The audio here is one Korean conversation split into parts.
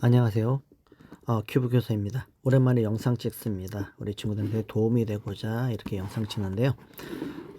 안녕하세요. 큐브 교사입니다. 오랜만에 영상 찍습니다. 우리 친구들한테 도움이 되고자 이렇게 영상 찍는데요.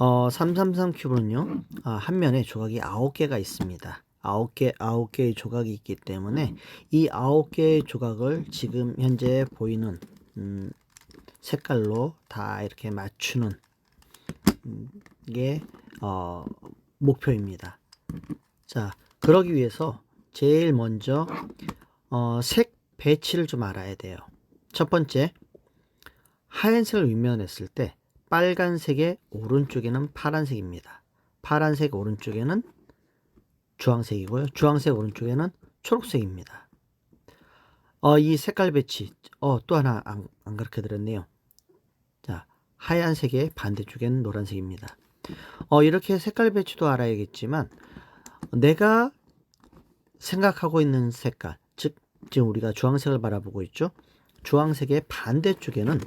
333 큐브는요, 한 면에 조각이 9개가 있습니다. 9개의 조각이 있기 때문에 이 9개의 조각을 지금 현재 보이는 색깔로 다 이렇게 맞추는 게 목표입니다. 자, 그러기 위해서 제일 먼저 색 배치를 좀 알아야 돼요. 첫 번째, 하얀색을 윗면했을 때 빨간색의 오른쪽에는 파란색입니다. 파란색 오른쪽에는 주황색이고요. 주황색 오른쪽에는 초록색입니다. 이 색깔 배치, 또 하나 안 그렇게 들었네요. 자, 하얀색의 반대쪽에는 노란색입니다. 이렇게 색깔 배치도 알아야겠지만 내가 생각하고 있는 색깔, 즉 지금 우리가 주황색을 바라보고 있죠. 주황색의 반대쪽에는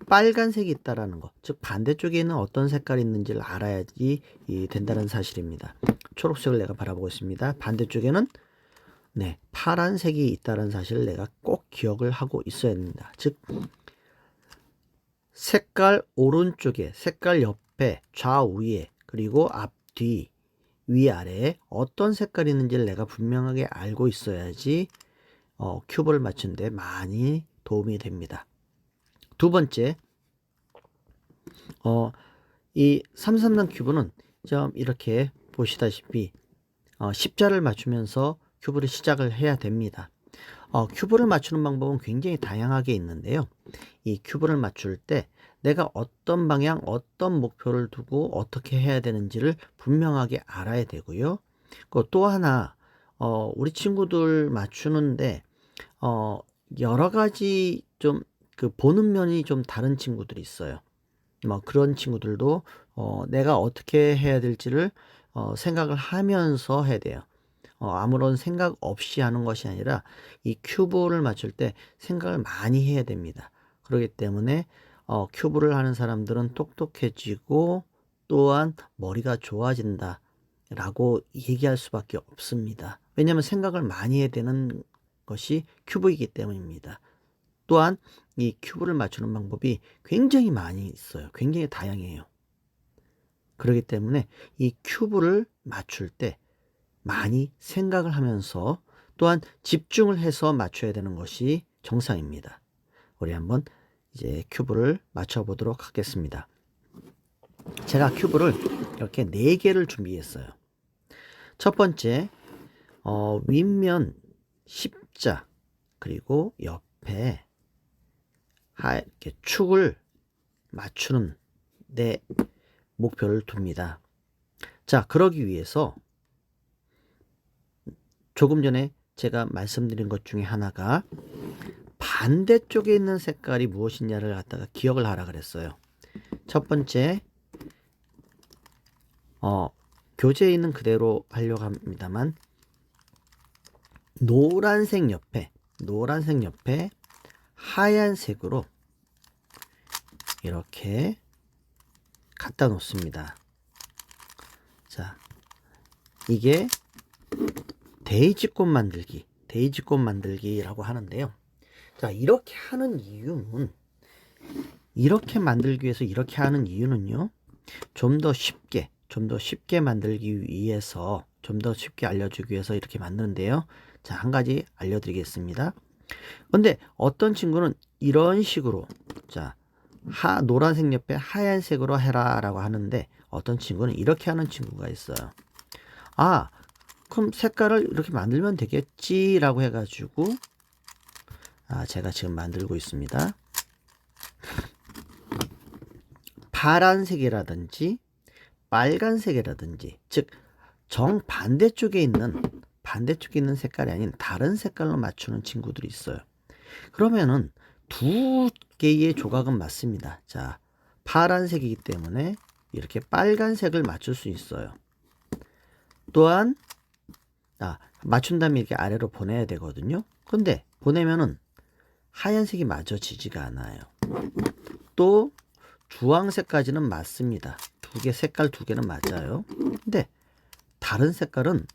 빨간색이 있다라는 것, 즉 반대쪽에 있는 어떤 색깔이 있는지를 알아야지 된다는 사실입니다. 초록색을 내가 바라보고 있습니다. 반대쪽에는 파란색이 있다는 사실을 내가 꼭 기억을 하고 있어야 됩니다. 즉 색깔 오른쪽에, 색깔 옆에, 좌우에, 그리고 앞뒤, 위아래에 어떤 색깔이 있는지를 내가 분명하게 알고 있어야지 큐브를 맞추는데 많이 도움이 됩니다. 두 번째, 이 333 큐브는 좀 이렇게 보시다시피 십자를 맞추면서 큐브를 시작을 해야 됩니다. 큐브를 맞추는 방법은 굉장히 다양하게 있는데요. 이 큐브를 맞출 때 내가 어떤 방향, 어떤 목표를 두고 어떻게 해야 되는지를 분명하게 알아야 되고요. 또 하나, 우리 친구들 맞추는데 여러 가지 좀 그 보는 면이 좀 다른 친구들이 있어요. 뭐 그런 친구들도 내가 어떻게 해야 될지를 생각을 하면서 해야 돼요. 아무런 생각 없이 하는 것이 아니라 이 큐브를 맞출 때 생각을 많이 해야 됩니다. 그렇기 때문에 큐브를 하는 사람들은 똑똑해지고 또한 머리가 좋아진다 라고 얘기할 수밖에 없습니다. 왜냐하면 생각을 많이 해야 되는 것이 큐브이기 때문입니다. 또한 이 큐브를 맞추는 방법이 굉장히 많이 있어요. 굉장히 다양해요. 그렇기 때문에 이 큐브를 맞출 때 많이 생각을 하면서 또한 집중을 해서 맞춰야 되는 것이 정상입니다. 우리 한번 이제 큐브를 맞춰 보도록 하겠습니다. 제가 큐브를 이렇게 4개를 준비했어요. 첫 번째, 윗면 십자, 그리고 옆에 이렇게 축을 맞추는 데 목표를 둡니다. 자, 그러기 위해서 조금 전에 제가 말씀드린 것 중에 하나가 반대쪽에 있는 색깔이 무엇이냐를 갖다가 기억을 하라 그랬어요. 첫 번째, 교재에 있는 그대로 하려고 합니다만 노란색 옆에 하얀색으로 이렇게 갖다 놓습니다. 자, 이게 데이지꽃 만들기라고 하는데요. 자, 이렇게 하는 이유는, 이렇게 만들기 위해서 이렇게 하는 이유는요, 좀 더 쉽게 만들기 위해서, 좀 더 쉽게 알려주기 위해서 이렇게 만드는데요. 자, 한 가지 알려드리겠습니다. 근데 어떤 친구는 이런 식으로, 자, 노란색 옆에 하얀색으로 해라 라고 하는데, 어떤 친구는 이렇게 하는 친구가 있어요. 그럼 색깔을 이렇게 만들면 되겠지 라고 해가지고 제가 지금 만들고 있습니다. 파란색이라든지 빨간색이라든지, 즉 정반대쪽에 있는 색깔이 아닌 다른 색깔로 맞추는 친구들이 있어요. 그러면은 두 개의 조각은 맞습니다. 자, 파란색이기 때문에 이렇게 빨간색을 맞출 수 있어요. 또한 맞춘 다음에 이렇게 아래로 보내야 되거든요. 근데 보내면은 하얀색이 맞아지지가 않아요. 또 주황색까지는 맞습니다. 색깔 두 개는 맞아요. 근데 다른 색깔은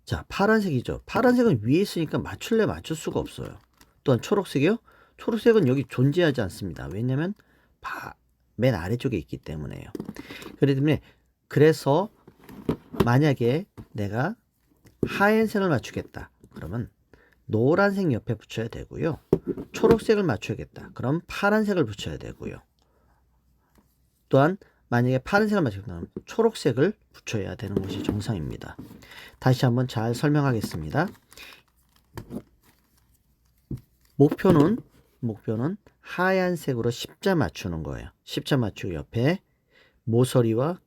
자, 파란색이죠. 파란색은 위에 있으니까 맞출 수가 없어요. 또한 초록색이요? 초록색은 여기 존재하지 않습니다. 왜냐면 맨 아래쪽에 있기 때문에요. 그렇기 때문에 그래서 만약에 내가 하얀색을 맞추겠다. 그러면 노란색 옆에 붙여야 되고요. 초록색을 맞춰야겠다. 그럼 파란색을 붙여야 되고요. 또한 만약에 파란색을 맞추겠다면 초록색을 붙여야 되는 것이 정상입니다. 다시 한번 잘 설명하겠습니다. 목표는 하얀색으로 십자 맞추는 거예요. 십자 맞추고 옆에 모서리와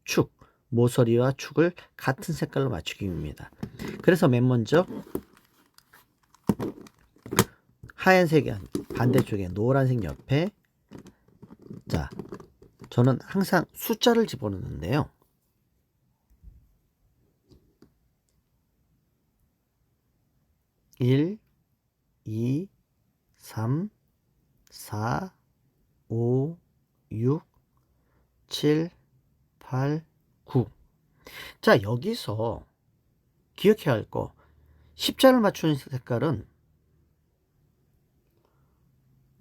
축을 같은 색깔로 맞추기입니다. 그래서 맨 먼저 하얀색이 반대쪽에 노란색 옆에, 자, 저는 항상 숫자를 집어넣는데요. 1, 2, 3, 4, 5, 6, 7, 8, 9. 자, 여기서 기억해야 할 거, 십자를 맞추는 색깔은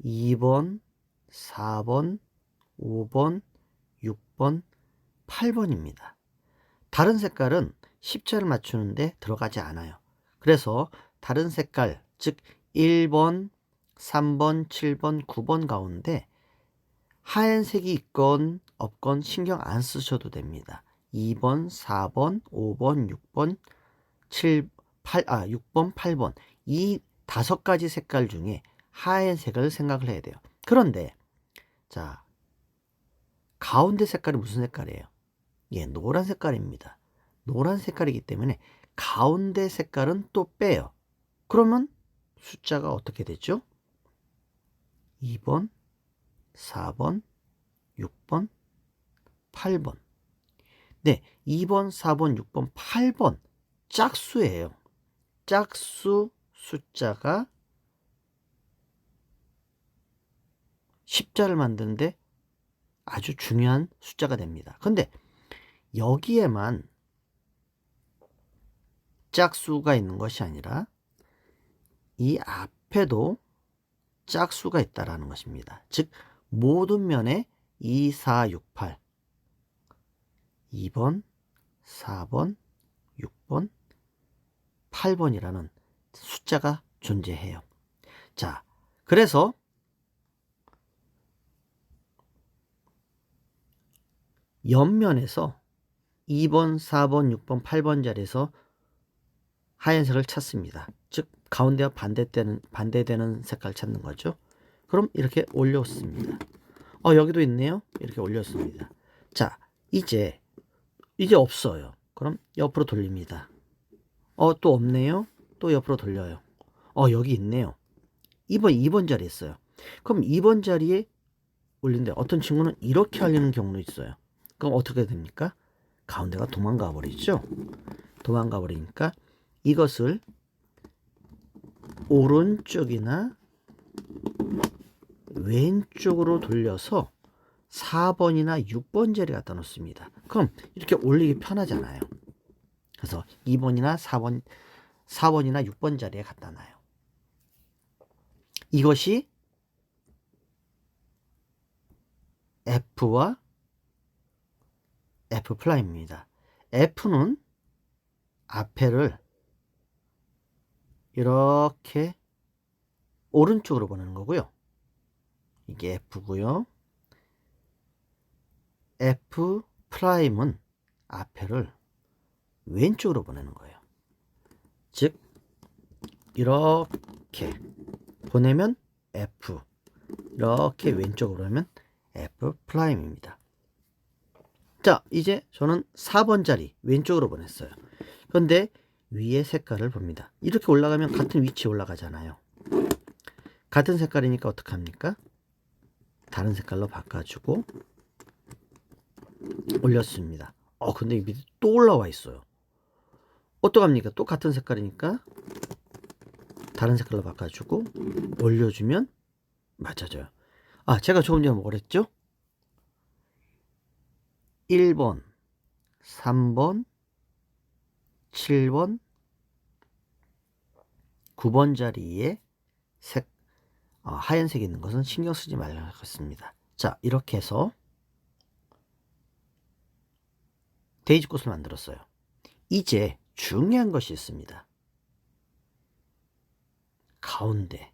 2번, 4번, 5번, 6번, 8번입니다. 다른 색깔은 십자를 맞추는데 들어가지 않아요. 그래서 다른 색깔, 즉 1번, 3번, 7번, 9번 가운데 하얀색이 있건 없건 신경 안 쓰셔도 됩니다. 2번, 4번, 5번, 6번, 6번, 8번 이 5가지 색깔 중에 하얀색을 생각을 해야 돼요. 그런데 자, 가운데 색깔이 무슨 색깔이에요? 예, 노란 색깔입니다. 노란 색깔이기 때문에 가운데 색깔은 또 빼요. 그러면 숫자가 어떻게 되죠? 2번, 4번, 6번, 8번. 네, 2번, 4번, 6번, 8번 짝수예요. 짝수 숫자가 십자를 만드는데 아주 중요한 숫자가 됩니다. 근데 여기에만 짝수가 있는 것이 아니라 이 앞에도 짝수가 있다라는 것입니다. 즉 모든 면에 2, 4, 6, 8 2번, 4번, 6번, 8번이라는 숫자가 존재해요. 자, 그래서 옆면에서 2번, 4번, 6번, 8번 자리에서 하얀색을 찾습니다. 즉 가운데와 반대되는 색깔 찾는 거죠. 그럼 이렇게 올렸습니다. 여기도 있네요. 이렇게 올렸습니다. 자, 이제 없어요. 그럼 옆으로 돌립니다. 또 없네요. 또 옆으로 돌려요. 여기 있네요. 2번 자리에 있어요. 그럼 2번 자리에 올린데 어떤 친구는 이렇게 하려는 경우도 있어요. 그럼 어떻게 됩니까? 가운데가 도망가 버리죠. 도망가 버리니까 이것을 오른쪽이나 왼쪽으로 돌려서 4번이나 6번 자리에 갖다 놓습니다. 그럼 이렇게 올리기 편하잖아요. 그래서 2번이나 4번이나 6번 자리에 갖다 놔요. 이것이 F와 F'입니다. F는 앞에를 이렇게 오른쪽으로 보내는 거고요. 이게 F고요. F'은 앞에를 왼쪽으로 보내는 거예요. 즉 이렇게 보내면 F, 이렇게 왼쪽으로 하면 F'입니다. 자, 이제 저는 4번 자리 왼쪽으로 보냈어요. 그런데 위에 색깔을 봅니다. 이렇게 올라가면 같은 위치에 올라가잖아요. 같은 색깔이니까 어떡합니까? 다른 색깔로 바꿔주고 올렸습니다. 근데 밑에 또 올라와 있어요. 어떡합니까? 또 같은 색깔이니까 다른 색깔로 바꿔주고 올려주면 맞아져요. 제가 조금 전에 뭐랬죠? 1번, 3번, 7번, 9번 자리에 하얀색이 있는 것은 신경 쓰지 말라고 했습니다. 자, 이렇게 해서 데이지꽃을 만들었어요. 이제 중요한 것이 있습니다. 가운데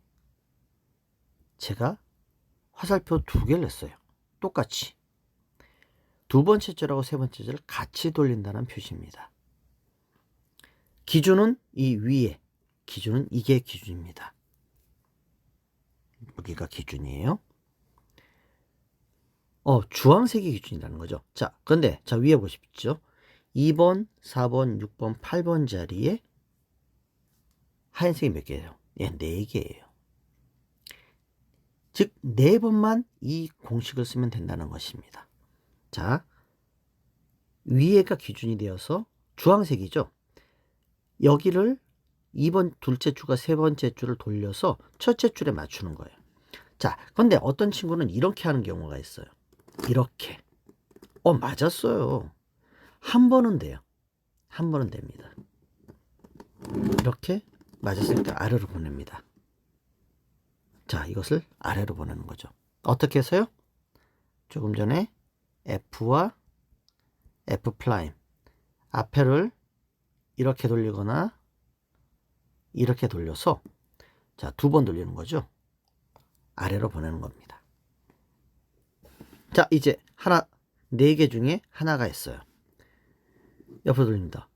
제가 화살표 2개를 냈어요. 똑같이 두 번째 줄하고 세 번째 줄을 같이 돌린다는 표시입니다. 기준은 이 위에, 기준은 이게 기준입니다. 여기가 기준이에요. 주황색이 기준이라는 거죠. 자, 그런데 자 위에 보십시오. 2번, 4번, 6번, 8번 자리에 하얀색이 몇 개예요? 예, 4개예요. 즉 4번만 이 공식을 쓰면 된다는 것입니다. 자, 위에가 기준이 되어서 주황색이죠. 여기를 2번 둘째 줄과 세 번째 줄을 돌려서 첫째 줄에 맞추는 거예요. 자, 그런데 어떤 친구는 이렇게 하는 경우가 있어요. 이렇게. 맞았어요. 한 번은 돼요. 한 번은 됩니다. 이렇게 맞았으니까 아래로 보냅니다. 자, 이것을 아래로 보내는 거죠. 어떻게 해서요? 조금 전에 F와 F' 앞에를 이렇게 돌리거나 이렇게 돌려서 자, 2번 돌리는 거죠. 아래로 보내는 겁니다. 자, 이제 4개 중에 하나가 있어요. 옆으로 돌립니다.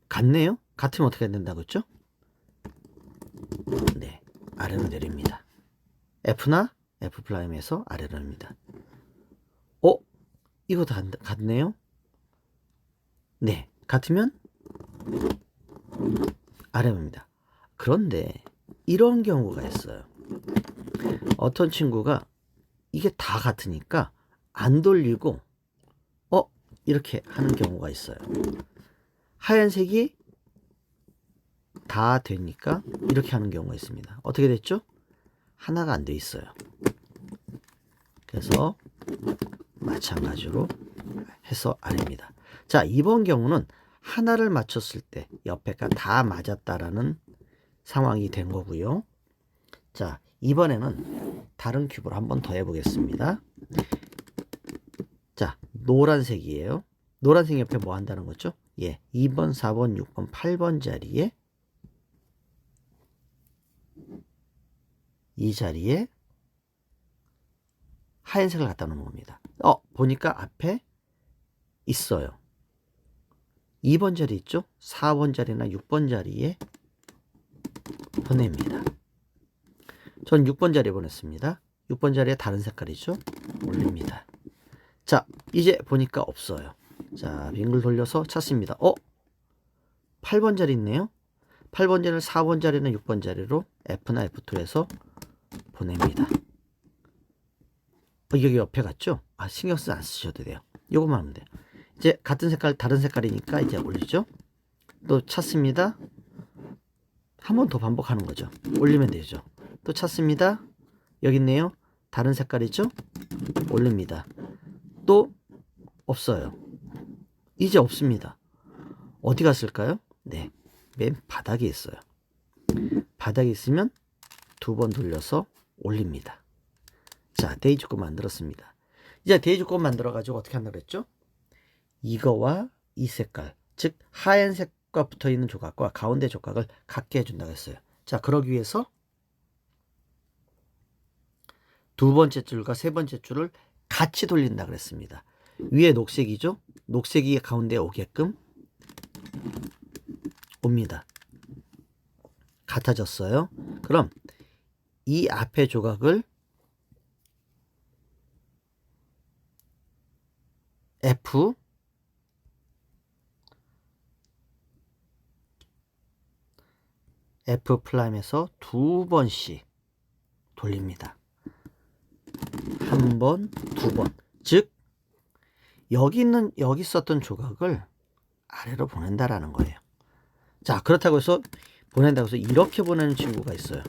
같네요? 같으면 어떻게 된다고 했죠? 네, 아래로 내립니다. F나 F'에서 아래로 내립니다. 이거 다 같네요? 네, 같으면 아래로 냅니다. 그런데 이런 경우가 있어요. 어떤 친구가 이게 다 같으니까 안 돌리고 이렇게 하는 경우가 있어요. 하얀색이 다 되니까 이렇게 하는 경우가 있습니다. 어떻게 됐죠? 하나가 안 돼 있어요. 그래서 마찬가지로 해서 아래입니다. 자, 이번 경우는 하나를 맞췄을 때 옆에가 다 맞았다라는 상황이 된 거고요. 자, 이번에는 다른 큐브를 한번 더 해보겠습니다. 자, 노란색이에요. 노란색 옆에 뭐 한다는 거죠? 예, 2번, 4번, 6번, 8번 자리에 이 자리에 하얀색을 갖다 놓는 겁니다. 보니까 앞에 있어요. 2번 자리 있죠? 4번 자리나 6번 자리에 보냅니다. 전 6번 자리에 보냈습니다. 6번 자리에 다른 색깔이죠? 올립니다. 자, 이제 보니까 없어요. 자, 빙글 돌려서 찾습니다. 8번 자리 있네요. 8번 자리를 4번 자리나 6번 자리로 F나 F2에서 보냅니다. 여기 옆에 갔죠? 신경 안 쓰셔도 돼요. 요것만 하면 돼요. 이제 같은 색깔, 다른 색깔이니까 이제 올리죠? 또 찾습니다. 한 번 더 반복하는 거죠. 올리면 되죠. 또 찾습니다. 여기 있네요. 다른 색깔이죠? 올립니다. 또 없어요. 이제 없습니다. 어디 갔을까요? 네, 맨 바닥에 있어요. 바닥에 있으면 2번 돌려서 올립니다. 자, 데이지꽃 만들었습니다. 이제 데이지꽃 만들어 가지고 어떻게 한다고 그랬죠? 이거와 이 색깔, 즉 하얀색과 붙어 있는 조각과 가운데 조각을 같게 해준다고 했어요. 자, 그러기 위해서 두 번째 줄과 세 번째 줄을 같이 돌린다 그랬습니다. 위에 녹색이죠? 녹색이 가운데 오게끔 옵니다. 같아졌어요. 그럼 이 앞에 조각을 F F'에서 2번씩 돌립니다. 한 번, 2번. 즉 여기 있었던 조각을 아래로 보낸다라는 거예요. 자, 그렇다고 해서 보낸다고 해서 이렇게 보내는 친구가 있어요.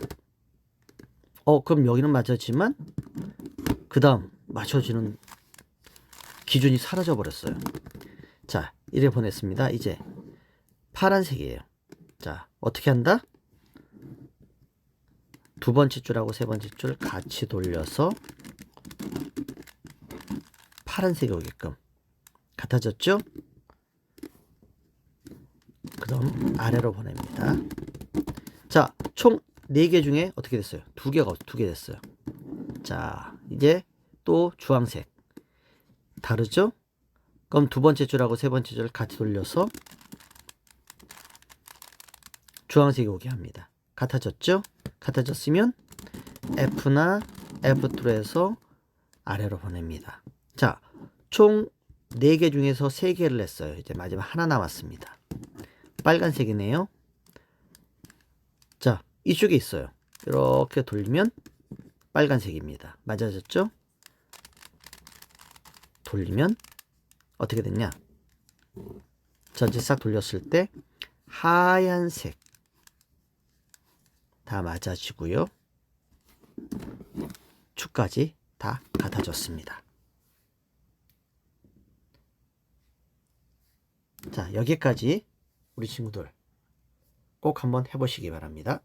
그럼 여기는 맞았지만 그 다음 맞춰지는 기준이 사라져 버렸어요. 자, 이래 보냈습니다. 이제 파란색이에요. 자, 어떻게 한다? 두 번째 줄하고 세 번째 줄 같이 돌려서 파란색이 오게끔 같아졌죠? 그럼 아래로 보냅니다. 자, 총 4개 중에 어떻게 됐어요? 2개 됐어요. 자, 이제 또 주황색. 다르죠? 그럼 두 번째 줄하고 세 번째 줄 같이 돌려서 주황색이 오게 합니다. 같아졌죠? 같아졌으면 F나 F2에서 아래로 보냅니다. 자, 총 4개 중에서 3개를 냈어요. 이제 마지막 하나 남았습니다. 빨간색이네요. 자, 이쪽에 있어요. 이렇게 돌리면 빨간색입니다. 맞아졌죠? 돌리면 어떻게 됐냐? 전체 싹 돌렸을 때 하얀색 다 맞아지고요. 축까지 다 같아졌습니다. 자, 여기까지 우리 친구들 꼭 한번 해보시기 바랍니다.